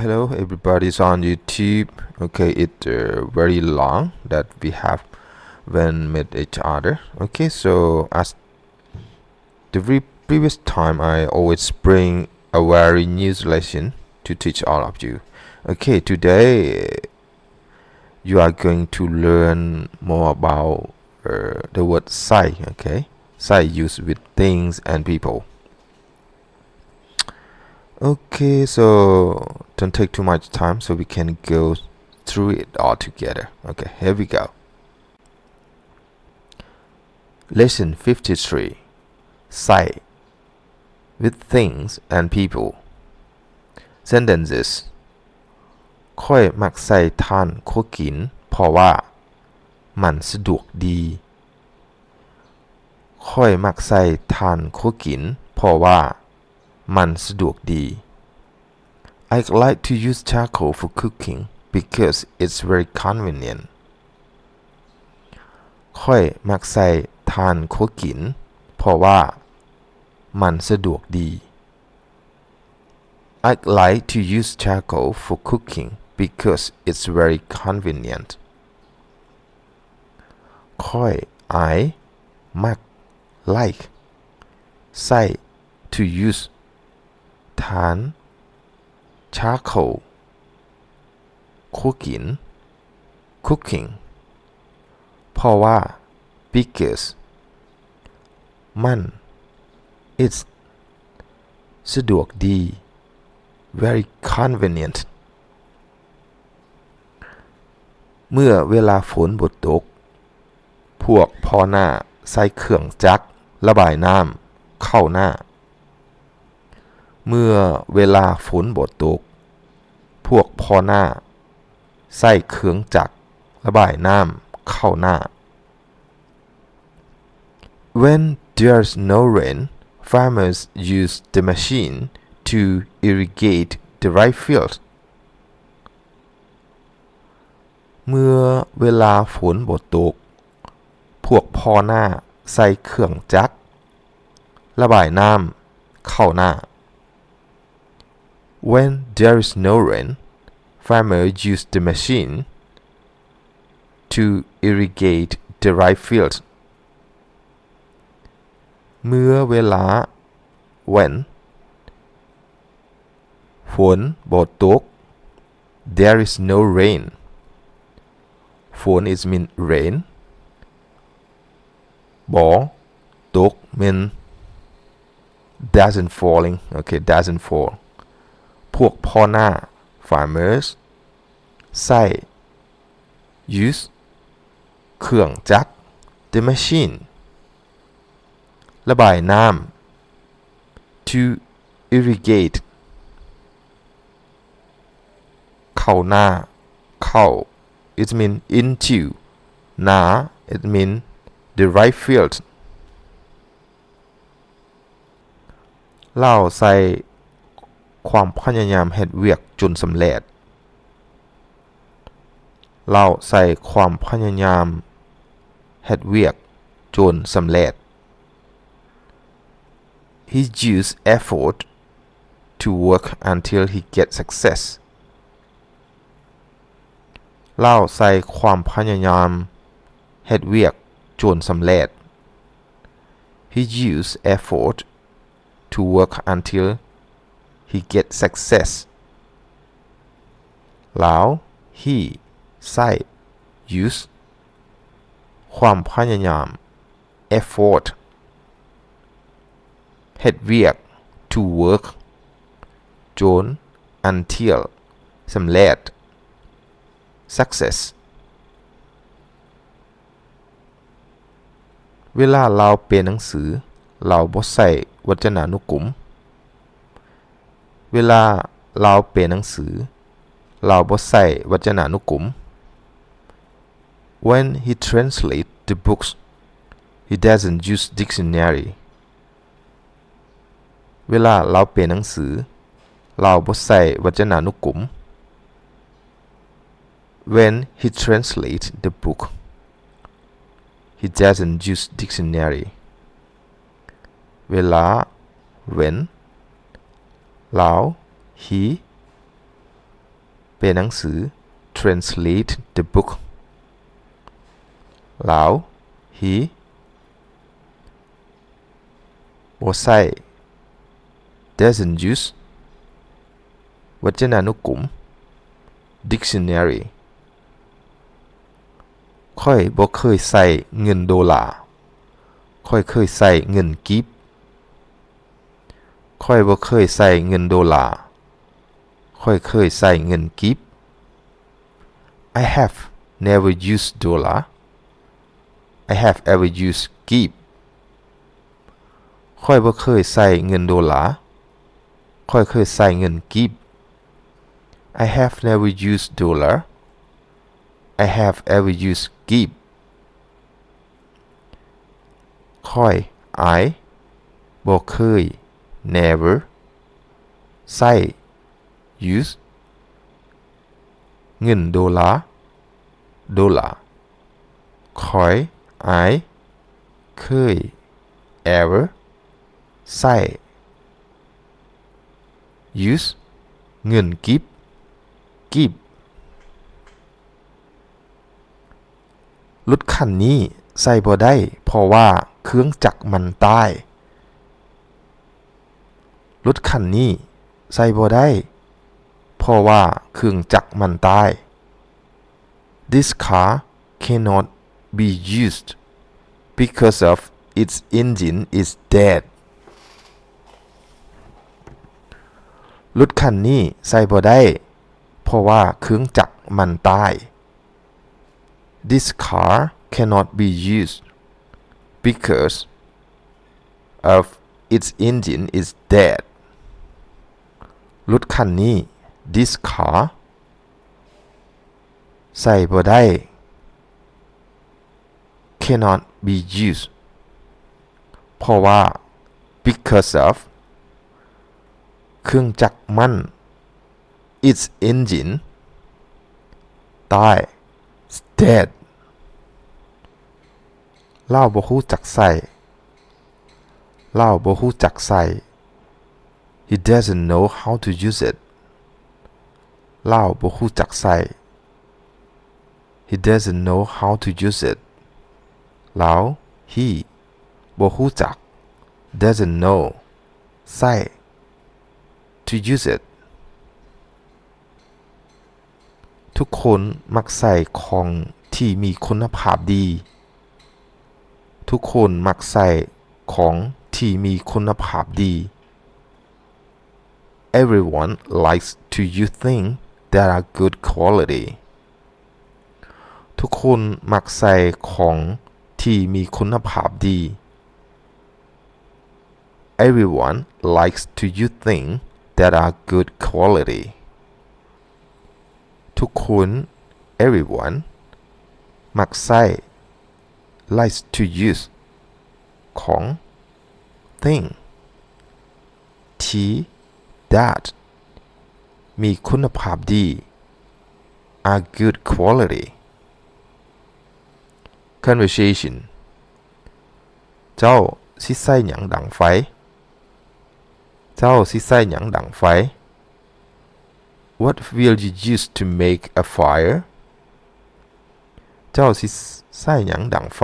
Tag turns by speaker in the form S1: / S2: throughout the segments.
S1: Hello, everybody's on YouTube. Okay, it's very long that we have when met each other. Okay, so as the previous time, I always bring a very new lesson to teach all of you. Okay, today you are going to learn more about the word sai. Okay, sai used with things and people. Okay, so don't take too much time so we can go through it all together. Okay, here we go. Lesson 53. Sai with things and people. Sentences ค่อยมักใส่ทานคั่วกินเพราะว่ามันสะดวกดีค่อยมักใส่ทานคั่วกินเพราะว่ามันสะดวกดี I like to use charcoal for cooking because it's very convenient ค่อยมักใส่ทานคั่วกินเพราะว่ามันสะดวกดี I like to use charcoal for cooking because it's very convenient ค่อย I มัก like ใส่ to use ทาน charcoal คั่วกิน cooking เพราะว่า because มัน it's สะดวกดี very convenient เมื่อเวลาฝนบ่ตกพวกพ่อหน้าใส่เครื่องจักรระบายน้ำเข้าหน้าเมื่อเวลาฝนบ่ตกพวกพ่อหน้าใส่เครื่องจักรระบายน้ำเข้าหน้า When there's no rain, farmers use the machine to irrigate the rice field. เมื่อเวลาฝนบ่ตกพวกพ่อหน้าใส่เครื่องจักรระบายน้ำเข้าหน้า When there is no rain, farmers use the machine to irrigate the rice field. เมื่อเวลา when ฝนบ่ตก there is no rain ฝน is mean rain บ่ตก mean doesn't falling okay doesn't fall พวกพ่อหน้า farmers ใส่ use เครื่องจักร the machine ระบายน้ำ to irrigate เข้าหน้าเข้า it mean into หน้า it mean the right field เล่าใส่ความพยายามเฮ็ดเวียกจนสำเร็จเล่าใส่ความพยายามเฮ็ดเวียกจนสำเร็จ He used effort to work until he gets success เล่าใส่ความพยายามเฮ็ดเวียกจนสำเร็จ He used effort to work until he gets success แล้ว he ใส่ use ความพยายาม effort เฮ็ดเวียก to work จน until สำเร็จ success เวลาเราเปลี่ยนหนังสือเราบ่ใส่วจนานุกรมเวลาเราเปลี่ยนหนังสือเราบ่ใส่วจนานุกรม When he translates the books he doesn't use dictionary เวลาเราเปลี่ยนหนังสือเราบ่ใส่วจนานุกรม When he translates the book he doesn't use dictionary เวลา when เรา he หนังสือ translate the book Lao he บ่ใช้ doesn't use วจนานุกรม dictionary ข้อยบ่เคยใช้เงินดอลลาร์ข้อยเคยใช้เงินกีบข้อยบ่เคยใช้เงินดอลลาร์ข้อยเคยใช้เงินกีบ I have never used dollar I have ever used กีบข้อยบ่เคยใช้เงินดอลลาร์ข้อยเคยใช้เงินกีบ I have never used dollar I have ever used กีบข้อย I บ่เคย never ใช้ use เงินดอลลาร์ข้อย I เคย ever ใช้ use เงินกีบรถคันนี้ใช้บ่ได้เพราะว่าเครื่องจักรมันตายรถคันนี้ใช้บ่ได้เพราะว่าเครื่องจักรมันตาย This car cannot be used because of its engine is dead รถคันนี้ใช้บ่ได้เพราะว่าเครื่องจักรมันตาย This car cannot be used because of its engine is dead รถคันนี้ This car ใช้บ่ได้ cannot be used เพราะว่า because of เครื่องจักรมัน its engine ตาย dead ลาวบ่รู้จักใช้ลาวบ่รู้จักใช้ He doesn't know how to use it ลาวบ่รู้จักใช้ He doesn't know how to use it ลาว he บ่รู้จัก doesn't know ใช้ to use it ทุกคนมักใส่ของที่มีคุณภาพดีทุกคนมักใส่ของที่มีคุณภาพดี Everyone likes to use things that are good quality ทุกคนมักใส่ของที่มีคุณภาพดี Everyone likes to use things that are good quality ทุกคน everyone มักใช้ likes to use ของ thing ที่ that มีคุณภาพดี are good quality conversation เจ้าสิใส่หยังดังไฟเจ้าสิใส่หยังดังไฟ What will you use to make a fire เจ้าสิใส่หยังดังไฟ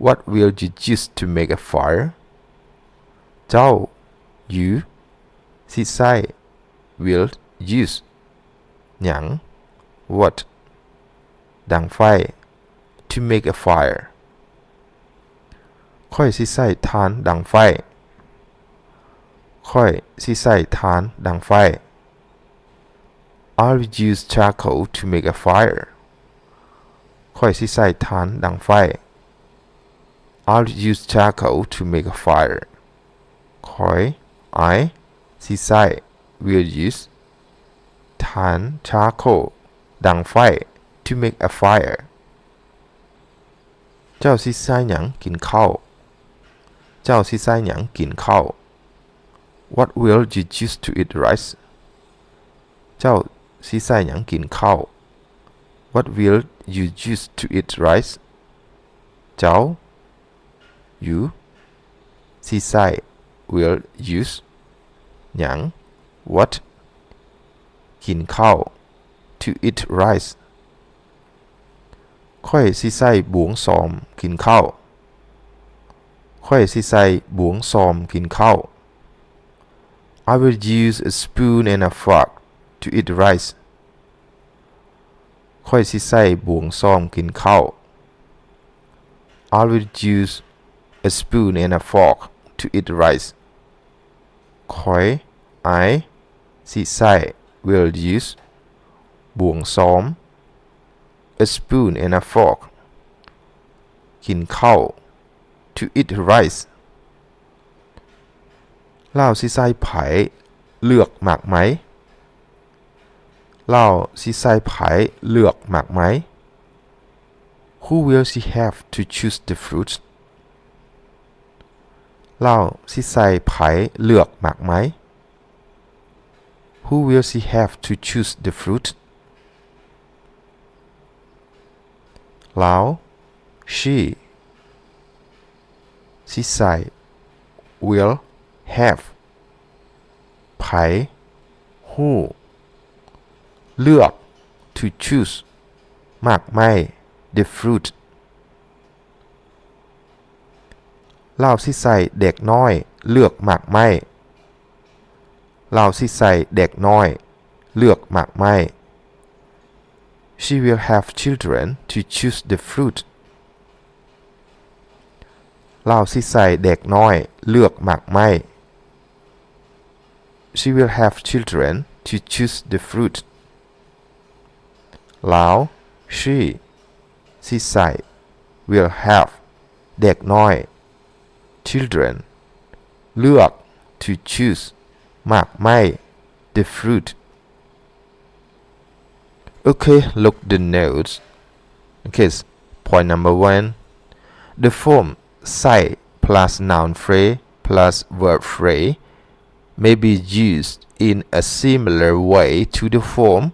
S1: What will you use to make a fire เจ้า you สิใส่ will use หยัง what ดังไฟ to make a fire ข้อยสิใส่ถ่านดังไฟข้อยสิใส่ถ่านดังไฟ I'll use charcoal to make a fire ข้อยสิใส่ถ่านดังไฟ I'll use charcoal to make a fire ข้อย I สิใส่ will use ถ่าน charcoal ดังไฟ to make a fire เจ้าสิใส่หยังกินข้าวเจ้าสิใส่หยังกินข้าว What will you use to eat rice เจ้าสิใส่หยังกินข้าว What will you use to eat rice เจ้า you สิใส่ will use หยัง what กินข้าว to eat rice ค่อยสิใส่บวงซ้อมกินข้าวค่อยสิใส่บวงซ้อมกินข้าว I will use a spoon and a fork to eat rice ค่อยสิใส่บวงซ้อมกินข้าว I will use a spoon and a fork to eat rice ค่อย I สิใส่ will use บวงซ้อม a spoon and a fork กินข้าว to eat rice ลาวสิใส่ไผเลือกหมากไหมลาวสิใส่ไผเลือกหมากไหม Who will she have to choose the fruit ลาวสิใส่ไผเลือกหมากไหม Who will she have to choose the fruit ลาว she สิใส่ will have ไผ who เลือก to choose หมากไหม the fruit ลาวสิใส่เด็กน้อยเลือกหมากไหมลาวสิใส่เด็กน้อยเลือกหมากไหม She will have children to choose the fruit ลาวสิใส่เด็กน้อยเลือกหมากไหม She will have children to choose the fruit ลาว she สิใส่ will have เด็กน้อย children เลือก to choose หมากไหม the fruit Okay, look the notes. Okay, point number 1. The form ใส่ plus noun phrase plus verb phrase may be used in a similar way to the form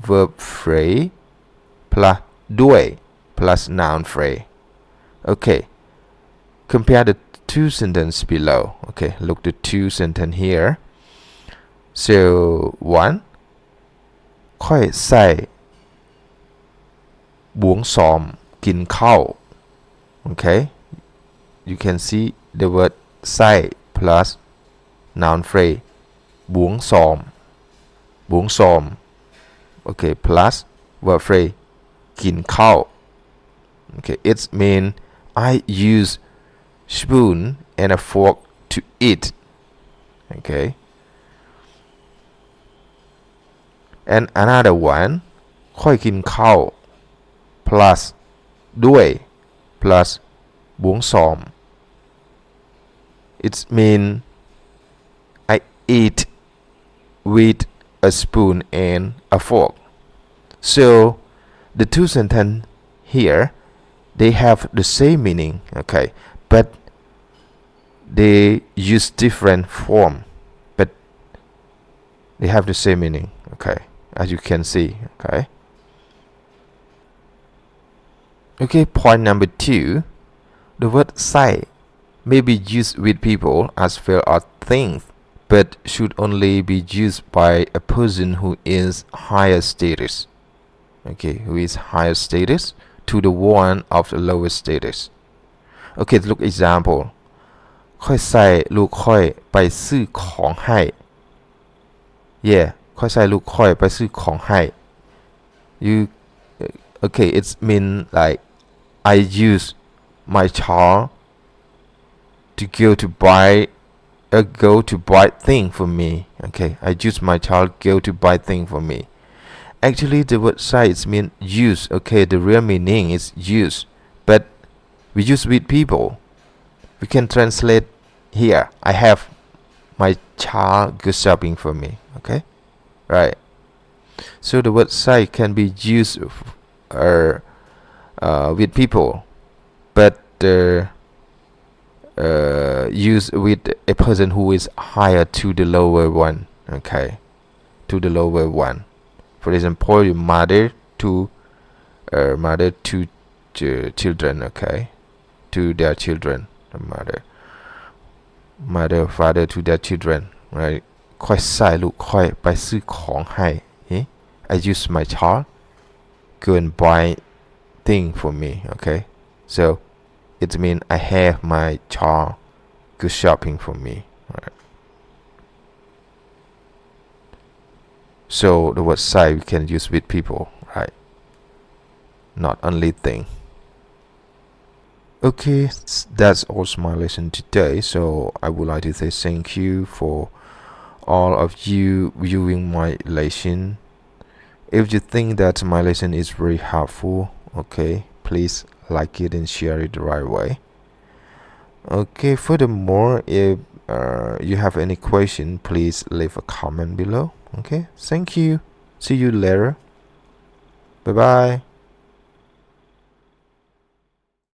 S1: verb phrase plus ด้วย plus noun phrase. Okay, compare the two sentences below. Okay, look the two sentences here. So, 1. ค่อยใส่บวงซ้อมกินข้าว Okay, you can see the word ใส่ plus noun phrase บวงซ้อมบวงซ้อม Okay, plus verb phrase กินข้าว Okay, it's mean I use spoon and a fork to eat. Okay, and another one ค่อยกินข้าว plus ด้วย plus บวงซ้อม It's mean I eat with a spoon and a fork. So the two sentences here they have the same meaning, okay, but they use different form, but they have the same meaning, okay, as you can see, okay. Okay, point number 2. The word ใส่ may be used with people as well as things, but should only be used by a person who is higher status. Okay, who is higher status to the one of the lower status. Okay, look example. ค่อยใส่ลูกค่อยไปซื้อของให้ Yeah, ค่อยใส่ลูกค่อยไปซื้อของให้ You okay, it's mean like I use my child to go to buy thing for me. Okay, I use my child go to buy thing for me. Actually, the word ใส่ is mean use. Okay, the real meaning is use, but we use with people. We can translate here. I have my child go shopping for me. Okay, right. So the word ใส่ can be used with people, but used with a person who is higher to the lower one. Okay, to the lower one. For example, your mother to children. Okay, to their children. Mother, father to their children. Right. ค่อยใส่ลูกค่อยไปซื้อของให้ I use my child go and buy thing for me. Okay, so it means I have my child go shopping for me. Right. So the word sai we can use with people, right? Not only thing. Okay, that's also my lesson today. So I would like to say thank you for all of you viewing my lesson. If you think that my lesson is very helpful, okay, please like it and share it the right way. Okay, furthermore, if you have any question, please leave a comment below. Okay, thank you. See you later. Bye bye.